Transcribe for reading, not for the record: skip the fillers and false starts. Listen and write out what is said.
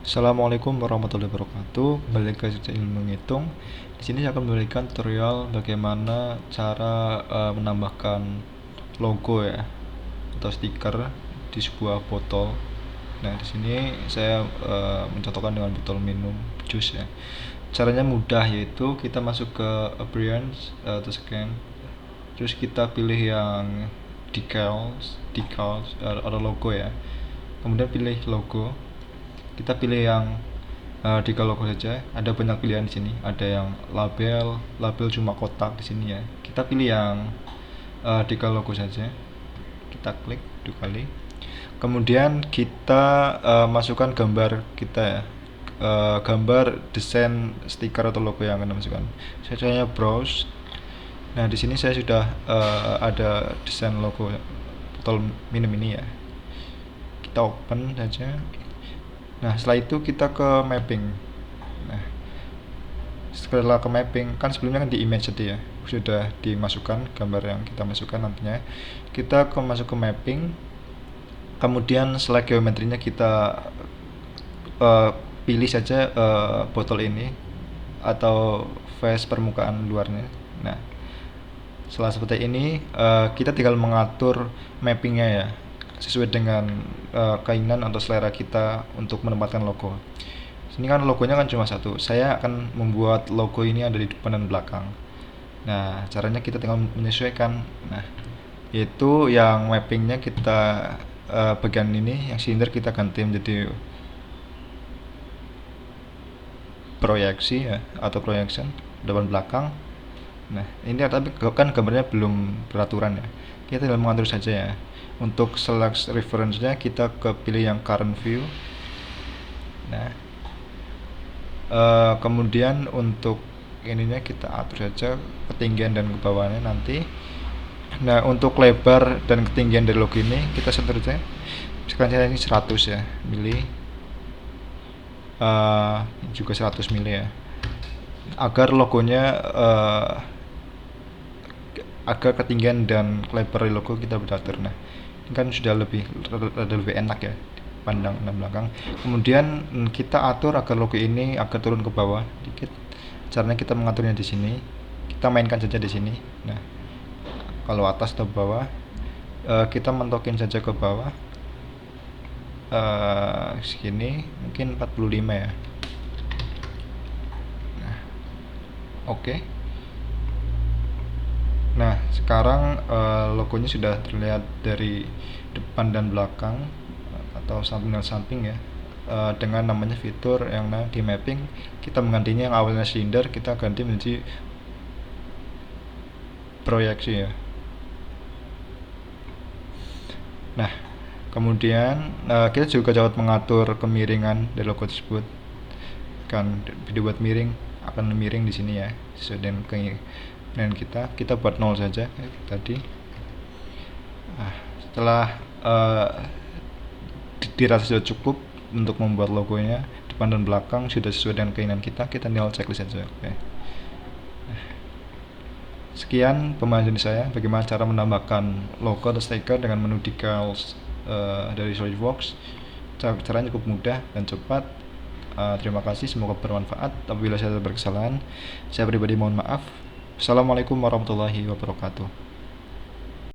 Assalamualaikum warahmatullahi wabarakatuh. Kembali ke ilmu menghitung. Di sini saya akan memberikan tutorial bagaimana cara menambahkan logo ya atau stiker di sebuah botol. Nah, di sini saya mencontohkan dengan botol minum jus ya. Caranya mudah, yaitu kita masuk ke appearance atau scan. Terus kita pilih yang decals atau logo ya. Kemudian pilih logo, kita pilih yang di logo saja. Ada banyak pilihan di sini, ada yang label cuma kotak di sini ya. Kita pilih yang di logo saja, kita klik 2 kali, kemudian kita masukkan gambar kita ya, gambar desain stiker atau logo yang akan masukkan. Saya caranya browse. Nah, di sini saya sudah ada desain logo botol minum ini ya, kita open saja. Nah, setelah itu kita ke mapping. Nah, setelah ke mapping, kan sebelumnya kan di image tadi ya, sudah dimasukkan gambar yang kita masukkan. Nantinya kita masuk ke mapping, kemudian select geometrinya kita pilih saja botol ini atau face permukaan luarnya. Nah, setelah seperti ini kita tinggal mengatur mappingnya ya, sesuai dengan keinginan atau selera kita untuk menempatkan logo. Ini kan logonya kan cuma satu. Saya akan membuat logo ini ada di depan dan belakang. Nah, caranya kita tinggal menyesuaikan. Nah, yaitu yang mappingnya kita bagian ini, yang silinder kita ganti menjadi proyeksi ya, atau projection depan belakang. Nah, ini tapi kan gambarnya belum beraturan ya. Kita tinggal mengatur saja ya. Untuk select reference-nya kita pilih yang current view. Nah, kemudian untuk ininya kita atur saja ketinggian dan kebawahannya nanti. Nah, untuk lebar dan ketinggian dari logo ini kita setir saja. Sekarang saya ini 100 ya, mili. Juga 100 mili ya, agar logonya agar ketinggian dan lebar logo kita beratur. Nah, ini kan sudah lebih enak ya pandang dan belakang. Kemudian kita atur agar logo ini agak turun ke bawah dikit. Caranya kita mengaturnya di sini. Kita mainkan saja di sini. Nah, kalau atas atau bawah, kita mentokin saja ke bawah. Segini mungkin 45 ya. Nah, oke. Nah, sekarang logonya sudah terlihat dari depan dan belakang atau samping dan samping ya, dengan namanya fitur yang di mapping. Kita menggantinya, yang awalnya silinder kita ganti menjadi proyeksi ya. Nah, kemudian kita juga dapat mengatur kemiringan dari logo tersebut. Kan dibuat miring, akan miring di sini ya, sesuai dengan keinginan kita. Kita buat 0 saja tadi. Nah, setelah dirasa sudah cukup untuk membuat logonya depan dan belakang sudah sesuai dengan keinginan kita, kita tinggal checklist saja. Oke. Sekian pembahasan saya bagaimana cara menambahkan logo atau stiker dengan menu decals dari SolidWorks. Caranya cukup mudah dan cepat. Terima kasih, semoga bermanfaat. Apabila saya berkesalahan, saya pribadi mohon maaf. Assalamualaikum warahmatullahi wabarakatuh.